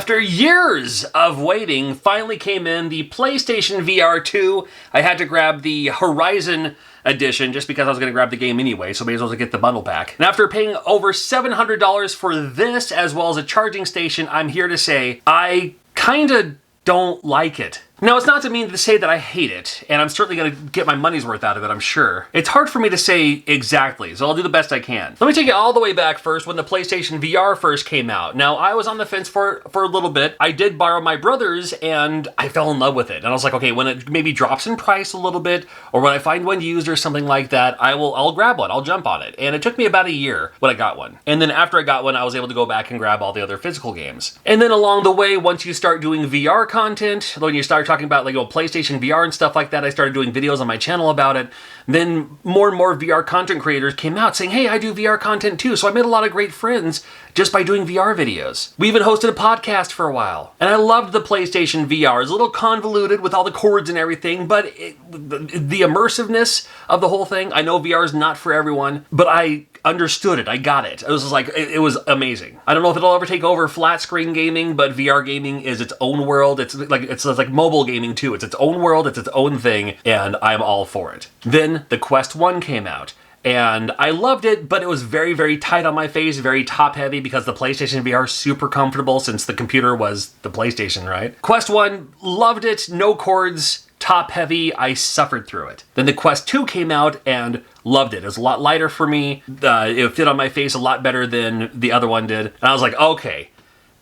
After years of waiting, finally came in the PlayStation VR2. I had to grab the Horizon edition just because I was going to grab the game anyway, so may as well get the bundle pack. And after paying over $700 for this, as well as a charging station, I'm here to say I kinda don't like it. Now, it's not to mean to say that I hate it, and I'm certainly going to get my money's worth out of it, I'm sure. It's hard for me to say exactly, so I'll do the best I can. Let me take it all the way back first when the PlayStation VR first came out. Now, I was on the fence for a little bit. I did borrow my brother's, and I fell in love with it. And I was like, okay, when it maybe drops in price a little bit, or when I find one used or something like that, I'll grab one, I'll jump on it. And it took me about a year when I got one. And then after I got one, I was able to go back and grab all the other physical games. And then along the way, once you start doing VR content, when you start talking about like PlayStation VR and stuff like that, I started doing videos on my channel about it. Then more and more VR content creators came out saying, hey, I do VR content too. So I made a lot of great friends just by doing VR videos. We even hosted a podcast for a while. And I loved the PlayStation VR. It's a little convoluted with all the cords and everything, but the immersiveness of the whole thing, I know VR is not for everyone, but I understood it. I got it. It was just like, it was amazing. I don't know if it'll ever take over flat screen gaming, but VR gaming is its own world. It's like mobile gaming too. It's its own world. It's its own thing. And I'm all for it. Then the Quest 1 came out. And I loved it, but it was very, very tight on my face, very top heavy because the PlayStation VR is super comfortable since the computer was the PlayStation, right? Quest 1, loved it, no cords, top heavy, I suffered through it. Then the Quest 2 came out and loved it. It was a lot lighter for me. It fit on my face a lot better than the other one did. And I was like, okay.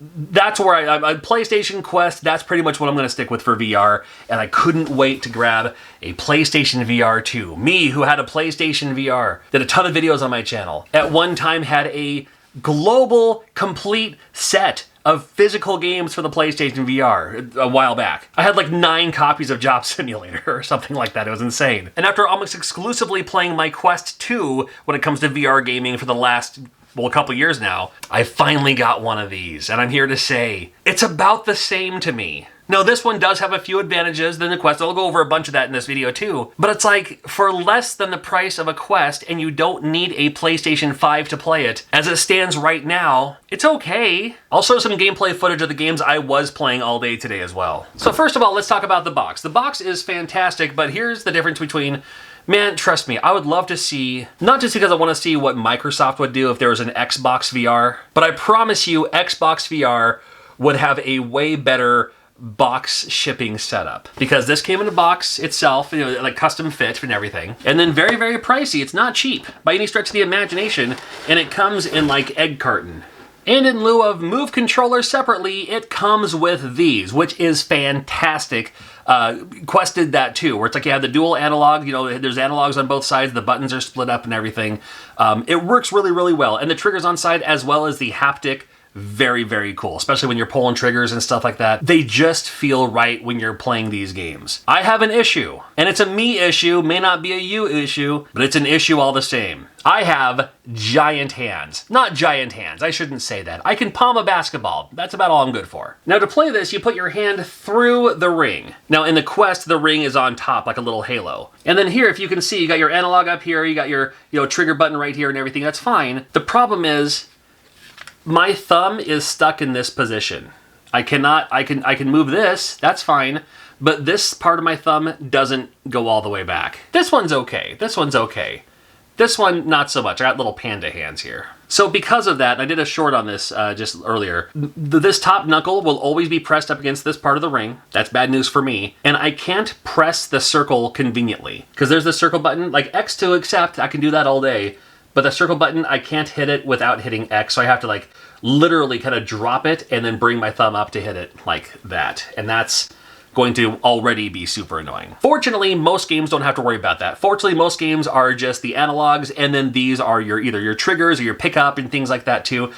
That's where I PlayStation Quest, that's pretty much what I'm going to stick with for VR, and I couldn't wait to grab a PlayStation VR 2. Me, who had a PlayStation VR, did a ton of videos on my channel. At one time had a global, complete set of physical games for the PlayStation VR a while back. I had like 9 copies of Job Simulator or something like that. It was insane. And after almost exclusively playing my Quest 2 when it comes to VR gaming for the last a couple years now, I finally got one of these, and I'm here to say it's about the same to me. Now, this one does have a few advantages than the Quest. I'll go over a bunch of that in this video too, but it's like for less than the price of a Quest, and you don't need a PlayStation 5 to play it. As it stands right now, it's okay. I'll show some gameplay footage of the games I was playing all day today as well. So first of all, let's talk about the box. The box is fantastic, but here's the difference between, man, trust me, I would love to see, not just because I want to see what Microsoft would do if there was an Xbox VR, but I promise you Xbox VR would have a way better box shipping setup, because this came in a box itself, you know, like custom fit and everything, and then very, very pricey. It's not cheap by any stretch of the imagination, and it comes in like egg carton. And in lieu of Move controller separately, it comes with these, which is fantastic. Quest did that too, where it's like you have the dual analog, you know, there's analogs on both sides, the buttons are split up and everything. It works really, really well. And the triggers on side, as well as the haptic, very, very cool, especially when you're pulling triggers and stuff like that. They just feel right when you're playing these games. I have an issue, and it's a me issue, may not be a you issue, but it's an issue all the same. I have giant hands. Not giant hands, I shouldn't say that. I can palm a basketball. That's about all I'm good for. Now to play this, you put your hand through the ring. Now in the Quest, the ring is on top like a little halo. And then here, if you can see, you got your analog up here, you got your trigger button right here and everything, that's fine. The problem is, my thumb is stuck in this position. I can move this, that's fine, but this part of my thumb doesn't go all the way back. This one's okay, this one's okay. This one, not so much. I got little panda hands here. So because of that, I did a short on this just earlier, this top knuckle will always be pressed up against this part of the ring. That's bad news for me. And I can't press the circle conveniently, because there's the circle button, like X to accept, I can do that all day. But the circle button, I can't hit it without hitting X, so I have to like literally kind of drop it and then bring my thumb up to hit it like that. And that's going to already be super annoying. Fortunately, most games don't have to worry about that. Fortunately, most games are just the analogs, and then these are either your triggers or your pickup and things like that too.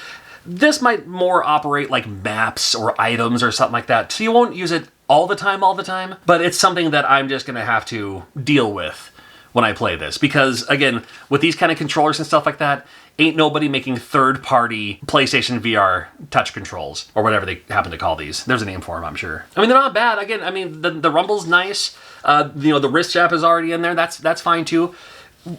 This might more operate like maps or items or something like that, so you won't use it all the time, but it's something that I'm just gonna have to deal with when I play this, because again, with these kind of controllers and stuff like that, ain't nobody making third-party PlayStation VR touch controls, or whatever they happen to call these. There's a name for them, I'm sure. I mean, they're not bad. Again, I mean, the rumble's nice. The wrist strap is already in there. That's fine too.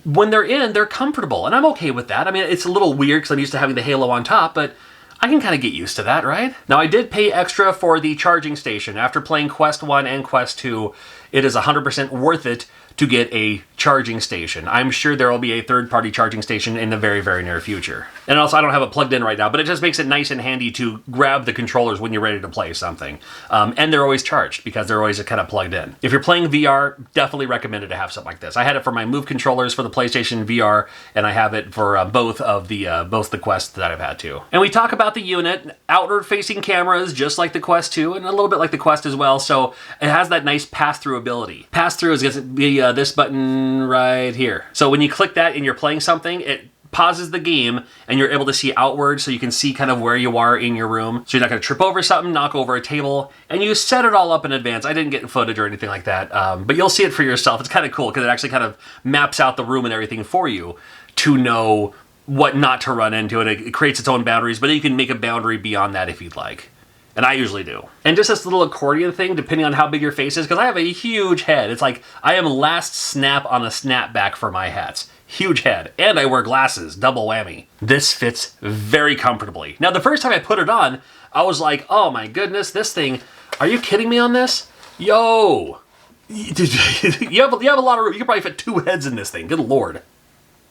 When they're in, they're comfortable, and I'm okay with that. I mean, it's a little weird because I'm used to having the halo on top, but I can kind of get used to that, right? Now, I did pay extra for the charging station. After playing Quest 1 and Quest 2, it is 100% worth it to get a charging station. I'm sure there will be a third-party charging station in the very, very near future. And also, I don't have it plugged in right now, but it just makes it nice and handy to grab the controllers when you're ready to play something. And they're always charged because they're always kind of plugged in. If you're playing VR, definitely recommended to have something like this. I had it for my Move controllers for the PlayStation VR, and I have it for both the Quests that I've had too. And we talk about the unit, outward-facing cameras, just like the Quest 2, and a little bit like the Quest as well. So it has that nice pass-through ability. Pass-through is going to be this button right here. So when you click that and you're playing something, it pauses the game and you're able to see outward so you can see kind of where you are in your room. So you're not going to trip over something, knock over a table, and you set it all up in advance. I didn't get footage or anything like that, but you'll see it for yourself. It's kind of cool because it actually kind of maps out the room and everything for you to know what not to run into, and it creates its own boundaries, but you can make a boundary beyond that if you'd like. And I usually do. And just this little accordion thing, depending on how big your face is, because I have a huge head. It's like I am last snap on a snapback for my hats. Huge head. And I wear glasses. Double whammy. This fits very comfortably. Now, the first time I put it on, I was like, oh my goodness, this thing, are you kidding me on this? Yo! You have a lot of room. You could probably fit 2 heads in this thing. Good Lord.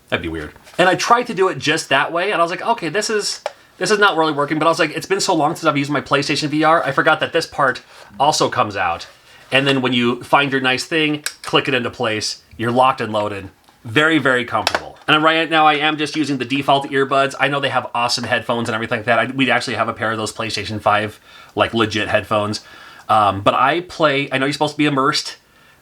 That'd be weird. And I tried to do it just that way, and I was like, okay, this is not really working, but I was like, it's been so long since I've used my PlayStation VR, I forgot that this part also comes out. And then when you find your nice thing, click it into place, you're locked and loaded. Very, very comfortable. And right now I am just using the default earbuds. I know they have awesome headphones and everything like that. We actually have a pair of those PlayStation 5, like legit headphones. But I know you're supposed to be immersed,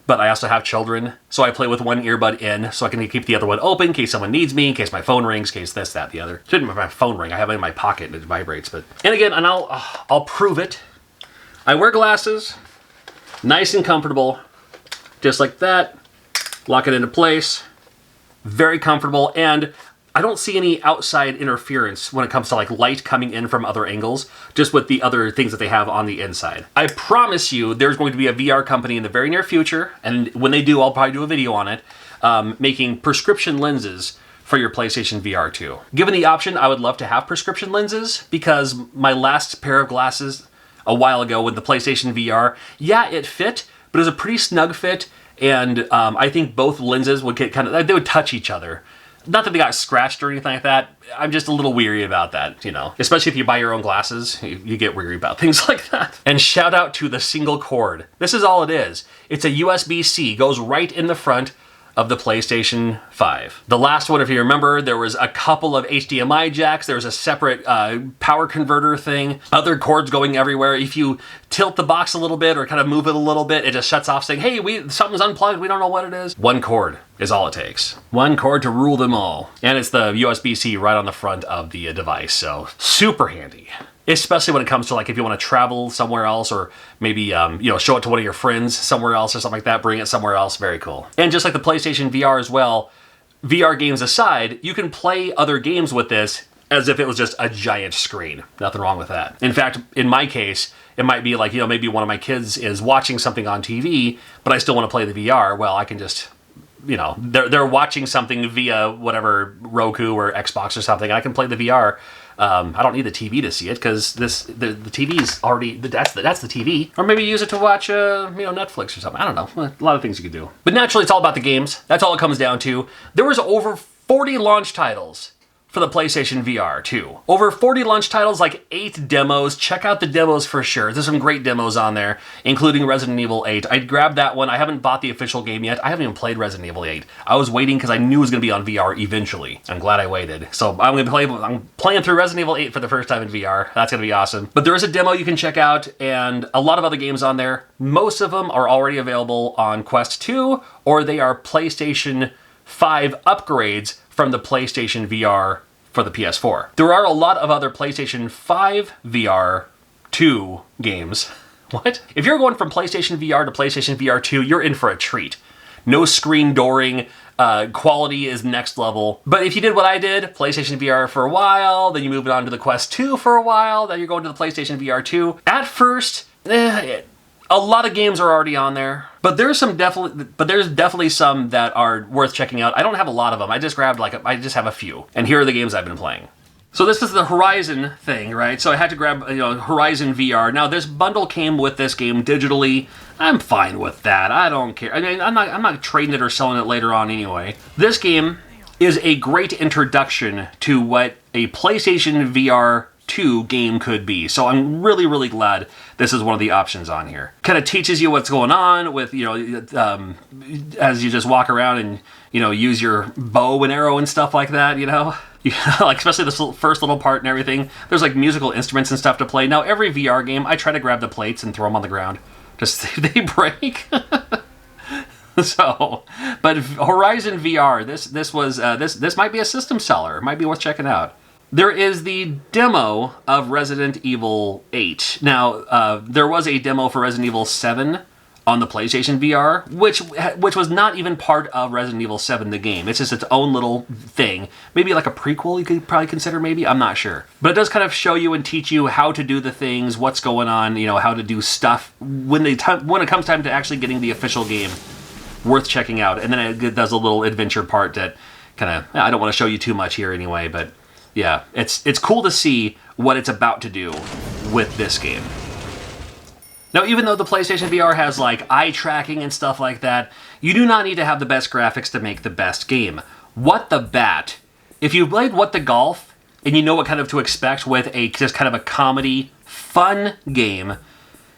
but I also have children, so I play with one earbud in, so I can keep the other one open in case someone needs me, in case my phone rings, in case this, that, the other. Shouldn't my phone ring. I have it in my pocket and it vibrates. But and again, and I'll prove it. I wear glasses, nice and comfortable, just like that. Lock it into place. Very comfortable, and I don't see any outside interference when it comes to like light coming in from other angles, just with the other things that they have on the inside. I promise you there's going to be a VR company in the very near future, and when they do, I'll probably do a video on it, making prescription lenses for your PlayStation VR 2. Given the option, I would love to have prescription lenses, because my last pair of glasses a while ago with the PlayStation VR, yeah, it fit, but it was a pretty snug fit, and I think both lenses would get they would touch each other. Not that they got scratched or anything like that. I'm just a little weary about that, you know. Especially if you buy your own glasses, you get weary about things like that. And shout out to the single cord. This is all it is. It's a USB-C, goes right in the front of the PlayStation 5. The last one, if you remember, there was a couple of HDMI jacks. There was a separate power converter thing. Other cords going everywhere. If you tilt the box a little bit or kind of move it a little bit, it just shuts off saying, hey, something's unplugged. We don't know what it is. One cord is all it takes. One cord to rule them all. And it's the USB-C right on the front of the device, so super handy. Especially when it comes to like if you want to travel somewhere else, or maybe show it to one of your friends somewhere else or something like that, bring it somewhere else. Very cool. And just like the PlayStation VR as well, VR games aside, you can play other games with this as if it was just a giant screen. Nothing wrong with that. In fact, in my case, it might be like, maybe one of my kids is watching something on TV, but I still want to play the VR. Well, I can just, they're watching something via whatever Roku or Xbox or something. I can play the VR. I don't need the TV to see it, because the TV's already, that's the TV. Or maybe use it to watch, Netflix or something. I don't know. A lot of things you could do. But naturally, it's all about the games. That's all it comes down to. There was over 40 launch titles for the PlayStation VR 2. Over 40 launch titles, like 8 demos. Check out the demos for sure. There's some great demos on there, including Resident Evil 8. I grabbed that one. I haven't bought the official game yet. I haven't even played Resident Evil 8. I was waiting because I knew it was going to be on VR eventually. I'm glad I waited. So I'm playing through Resident Evil 8 for the first time in VR. That's going to be awesome. But there is a demo you can check out, and a lot of other games on there. Most of them are already available on Quest 2, or they are PlayStation 5 upgrades from the PlayStation VR for the PS4. There are a lot of other PlayStation 5 VR 2 games. What? If you're going from PlayStation VR to PlayStation VR 2, you're in for a treat. No screen dooring, quality is next level. But if you did what I did, PlayStation VR for a while, then you move it on to the Quest 2 for a while, then you're going to the PlayStation VR 2. At first, a lot of games are already on there, but there's definitely some that are worth checking out. I don't have a lot of them. I just have a few. And here are the games I've been playing. So this is the Horizon thing, right? So I had to grab, Horizon VR. Now this bundle came with this game digitally. I'm fine with that. I don't care. I mean, I'm not trading it or selling it later on anyway. This game is a great introduction to what a PlayStation VR 2 game could be. So I'm really, really glad this is one of the options on here. Kind of teaches you what's going on with, as you just walk around and, use your bow and arrow and stuff like that, like especially this first little part and everything. There's like musical instruments and stuff to play. Now every VR game, I try to grab the plates and throw them on the ground just so they break. So, but Horizon VR, this might be a system seller. It might be worth checking out. There is the demo of Resident Evil 8. Now, there was a demo for Resident Evil 7 on the PlayStation VR, which was not even part of Resident Evil 7, the game. It's just its own little thing. Maybe like a prequel you could probably consider, maybe? I'm not sure. But it does kind of show you and teach you how to do the things, what's going on, how to do stuff when it comes time to actually getting the official game. Worth checking out. And then it does a little adventure part that kind of, I don't want to show you too much here anyway, but yeah, it's cool to see what it's about to do with this game. Now, even though the PlayStation VR has like eye tracking and stuff like that, you do not need to have the best graphics to make the best game. What the Bat? If you played What the Golf and you know what kind of to expect with just kind of a comedy, fun game,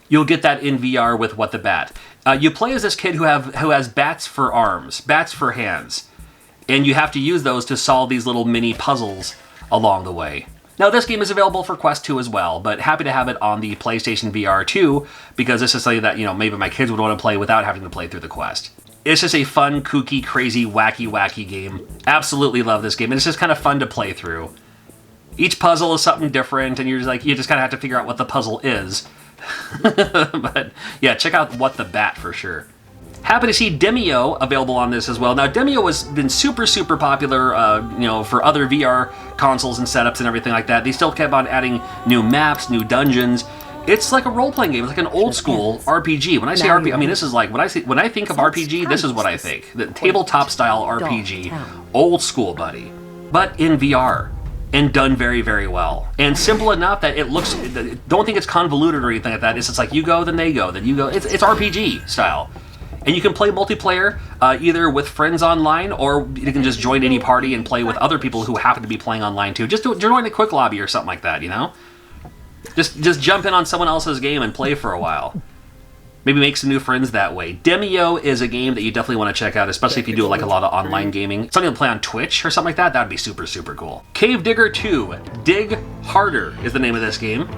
you'll get that in VR with What the Bat. You play as this kid who has bats for arms, bats for hands, and you have to use those to solve these little mini puzzles along the way. Now, this game is available for Quest 2 as well, but happy to have it on the PlayStation VR 2 because this is something that, maybe my kids would want to play without having to play through the Quest. It's just a fun, kooky, crazy, wacky game. Absolutely love this game, and it's just kind of fun to play through. Each puzzle is something different, and you just kind of have to figure out what the puzzle is. But yeah, check out What the Bat for sure. Happy to see Demio available on this as well. Now, Demio has been super, super popular, for other VR consoles and setups and everything like that. They still kept on adding new maps, new dungeons. It's like a role-playing game. It's like an old-school RPG. When I say RPG, I mean this is like when I think of RPG, this is what I think: the tabletop-style RPG, old school, buddy, but in VR. And done very, very well. And simple enough that it looks, don't think it's convoluted or anything like that. It's just like you go, then they go, then you go. It's RPG style. And you can play multiplayer either with friends online, or you can just join any party and play with other people who happen to be playing online too. Just join a quick lobby or something like that, Just jump in on someone else's game and play for a while. Maybe make some new friends that way. Demio is a game that you definitely want to check out, especially if you do like a lot of online gaming. Something to play on Twitch or something like that, that would be super, super cool. Cave Digger 2, Dig Harder is the name of this game.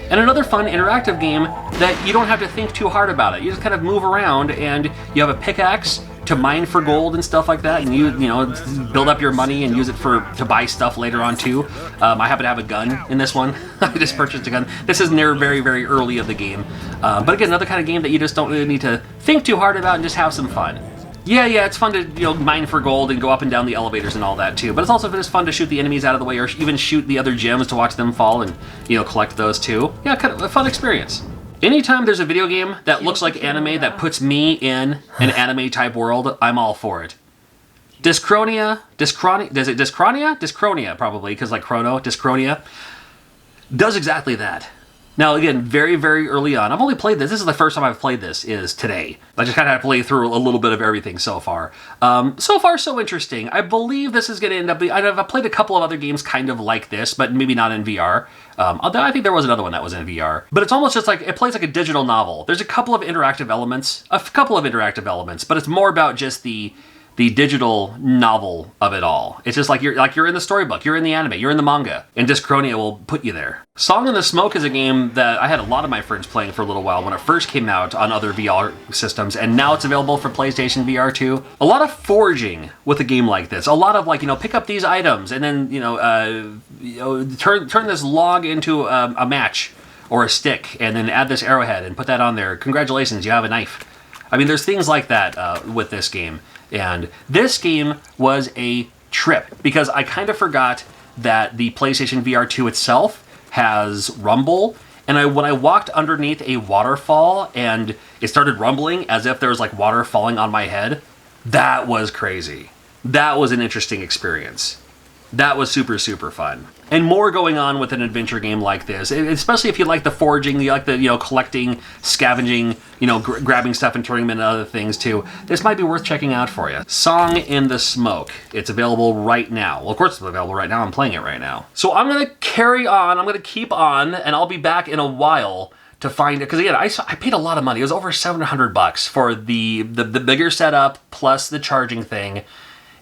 And another fun interactive game that you don't have to think too hard about it. You just kind of move around and you have a pickaxe to mine for gold and stuff like that, and you build up your money and use it to buy stuff later on too. I happen to have a gun in this one. I just purchased a gun. This is near very, very early of the game. But again, another kind of game that you just don't really need to think too hard about and just have some fun. Yeah, it's fun to mine for gold and go up and down the elevators and all that too. But it's also just fun to shoot the enemies out of the way, or even shoot the other gems to watch them fall and collect those too. Yeah, kind of a fun experience. Anytime there's a video game that looks like anime that puts me in an anime type world, I'm all for it. Dyschronia probably, because like Chrono, Dyschronia, does exactly that. Now, again, very, very early on. I've only played this. This is the first time I've played this, is today. I just kind of had to play through a little bit of everything so far. So far, so interesting. I believe this is going to end up... I've played a couple of other games kind of like this, but maybe not in VR. Although I think there was another one that was in VR. But it's almost just like... It plays like a digital novel. There's a couple of interactive elements. But it's more about just the digital novel of it all. It's just like you're in the storybook, you're in the anime, you're in the manga, and Dyschronia will put you there. Song in the Smoke is a game that I had a lot of my friends playing for a little while when it first came out on other VR systems, and now it's available for PlayStation VR 2. A lot of foraging with a game like this. A lot of pick up these items, and then turn this log into a match or a stick, and then add this arrowhead and put that on there. Congratulations, you have a knife. I mean, there's things like that with this game. And this game was a trip because I kind of forgot that the PlayStation VR 2 itself has rumble. And when I walked underneath a waterfall and it started rumbling as if there was like water falling on my head, that was crazy. That was an interesting experience. That was super, super fun. And more going on with an adventure game like this, especially if you like the foraging, you like the, collecting, scavenging, grabbing stuff and turning them into other things too. This might be worth checking out for you. Song in the Smoke. It's available right now. Well, of course it's available right now. I'm playing it right now. So I'm going to carry on. I'm going to keep on, and I'll be back in a while to find it. Because again, I paid a lot of money. It was over $700 for the bigger setup plus the charging thing.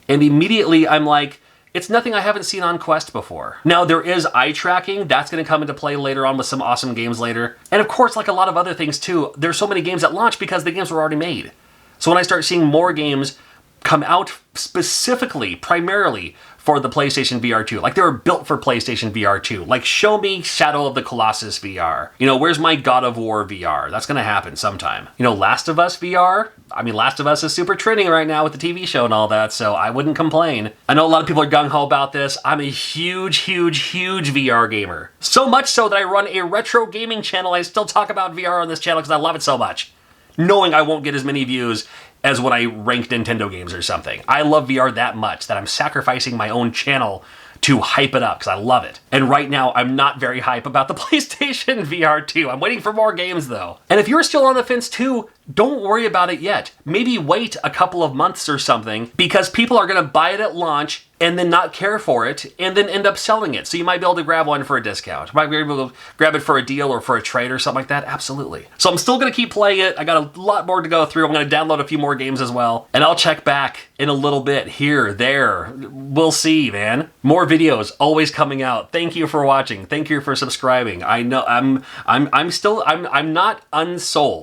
And immediately I'm like, it's nothing I haven't seen on Quest before. Now, there is eye tracking. That's going to come into play later on with some awesome games later. And of course, like a lot of other things too, there's so many games at launch because the games were already made. So when I start seeing more games come out specifically, primarily for the PlayStation VR2, like they were built for PlayStation VR2, like show me Shadow of the Colossus VR. Where's my God of War VR? That's going to happen sometime. Last of Us VR? I mean, Last of Us is super trending right now with the TV show and all that, so I wouldn't complain. I know a lot of people are gung-ho about this. I'm a huge, huge, huge VR gamer. So much so that I run a retro gaming channel. I still talk about VR on this channel because I love it so much, knowing I won't get as many views as when I rank Nintendo games or something. I love VR that much that I'm sacrificing my own channel to hype it up because I love it. And right now, I'm not very hype about the PlayStation VR2. I'm waiting for more games though. And if you're still on the fence too, don't worry about it yet. Maybe wait a couple of months or something because people are gonna buy it at launch and then not care for it and then end up selling it. So you might be able to grab one for a discount. You might be able to grab it for a deal or for a trade or something like that. Absolutely. So I'm still gonna keep playing it. I got a lot more to go through. I'm gonna download a few more games as well. And I'll check back in a little bit here, there. We'll see, man. More videos always coming out. Thank you for watching. Thank you for subscribing. I know I'm not unsold.